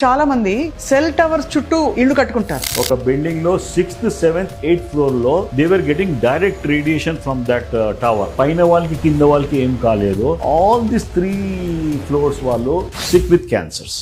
చాలా మంది cell towers చుట్టూ ఇల్లు కట్టుకుంటారు. ఒక బిల్డింగ్ లో 6th, 7th, 8th ఫ్లోర్ లో they were getting direct radiation from that tower. పైన వాళ్ళకి కింద వాళ్ళకి ఏం కాలేదు. ఆల్ దిస్ 3 ఫ్లోర్స్ వాళ్ళు సిక్ విత్ క్యాన్సర్స్.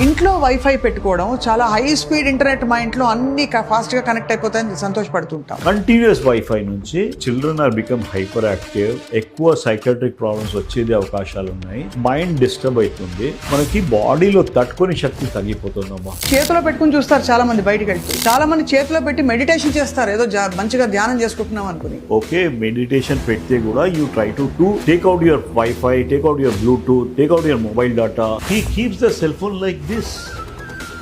ఇంట్లో వైఫై పెట్టుకోవడం, చాలా హై స్పీడ్ ఇంటర్నెట్ మా ఇంట్లో అన్ని ఫాస్ట్ గా కనెక్ట్ అయిపోతాయని సంతోషపడుతుంటాం. కంటిన్యూస్ వైఫై నుంచి children are become hyper active, ఎక్కువ సైకాట్రిక్ ప్రాబ్లమ్స్ వచ్చేది అవకాశాలు ఉన్నాయి. మైండ్ డిస్టర్బ్ అవుతుంది, మనకి బాడీలో తట్టుకొని శక్తి తగ్గిపోతుందమ్మా. చేతిలో పెట్టుకుని చూస్తారు చాలా మంది, బయటకు వెళ్తే చాలా మంది చేతిలో పెట్టి మెడిటేషన్ చేస్తారు, ఏదో మంచిగా ధ్యానం చేసుకుంటున్నాం అనుకుని. ఓకే, మెడిటేషన్ పెడితే కూడా you try to take out your wifi, take out your Bluetooth, take out your mobile data. He keeps the cell phone like this.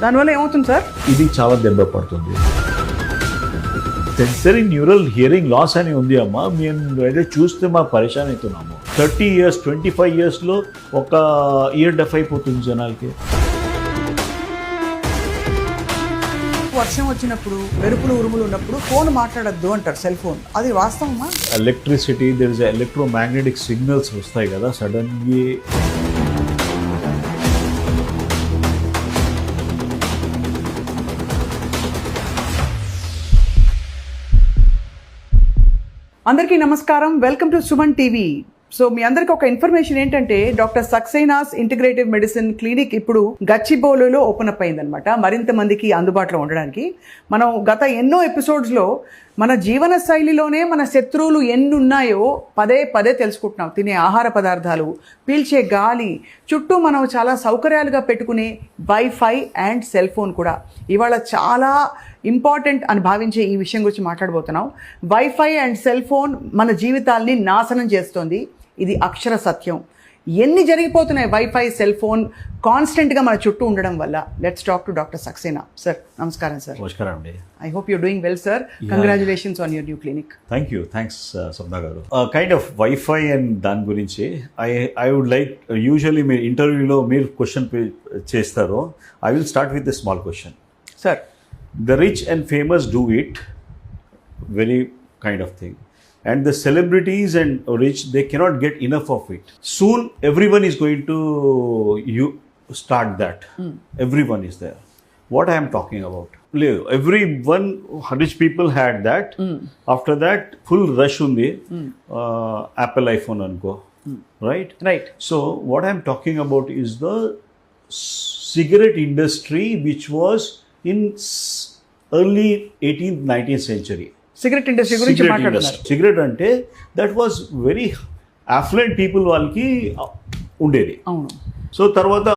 దానివల్ల ఏమవుతుంది సార్? ఇది చాలా దెబ్బ పడుతుంది. సెన్సరీ న్యూరల్ హియరింగ్ లాస్ అని ఉంది అమ్మా. మేము అయితే చూస్తే మా పరేషాన్ అవుతున్నాము. 30 years, 25 years లో ఒక ఇయర్ డెఫ్ అయిపోతుంది జనాలకి. వర్షం వచ్చినప్పుడు, మెరుపులు ఉరుములు ఉన్నప్పుడు ఫోన్ మాట్లాడద్దు అంటారు, సెల్ ఫోన్. అది వాస్తవమా? Electricity, there is electromagnetic signals వస్తాయి కదా సడన్లీ. అందరికీ నమస్కారం, welcome to Suman TV. So మీ అందరికి ఒక ఇన్ఫర్మేషన్ ఏంటంటే, doctor Saxena's integrative medicine clinic ఇప్పుడు గచ్చిబౌలిలో ఓపెన్ అప్ అయిందనమాట. మరింత మందికి అందుబాటులో ఉండడానికి. మనం గత ఎన్నో ఎపిసోడ్స్లో మన జీవన శైలిలోనే మన శత్రువులు ఎన్ని ఉన్నాయో పదే పదే తెలుసుకుంటున్నాం. తినే ఆహార పదార్థాలు, పీల్చే గాలి, చుట్టూ మనం చాలా సౌకర్యాలుగా పెట్టుకునే వైఫై అండ్ సెల్ ఫోన్ కూడా ఇవాళ చాలా ఇంపార్టెంట్ అని భావించే ఈ విషయం గురించి మాట్లాడబోతున్నాం. వైఫై అండ్ సెల్ ఫోన్ మన జీవితాల్ని నాశనం చేస్తోంది. ఇది అక్షర సత్యం. ఎన్ని జరిగిపోతున్నాయి వైఫై, సెల్ ఫోన్ కాన్స్టెంట్గా మన చుట్టూ ఉండడం వల్ల. Let's talk to doctor Saxena. Sir నమస్కారం. సార్ నమస్కారం అండి. I hope you're doing well sir. Congratulations on your new clinic. Thank you, thanks Sapna గారు. కైండ్ ఆఫ్ వైఫై అండ్ దాని గురించి ఐ వుడ్ లైక్, యూజువల్లీ మీరు ఇంటర్వ్యూలో మీరు క్వశ్చన్ చేస్తారో, I will start with the small question. Sir, the rich and famous do it, very kind of thing, and the celebrities and rich, they cannot get enough of it. Soon everyone is going to start that. Everyone is there. What I am talking about, everyone, rich people had that. After that full rush undi, Apple iPhone anko, right? So what I am talking about is the cigarette industry, which was in early 18th, 19th century. Cigarette industry గురించి మాట్లాడుతున్నారు. Cigarette అంటే that was very అఫ్లెంట్ people వాళ్ళకి ఉండేది. అవును. So తర్వాత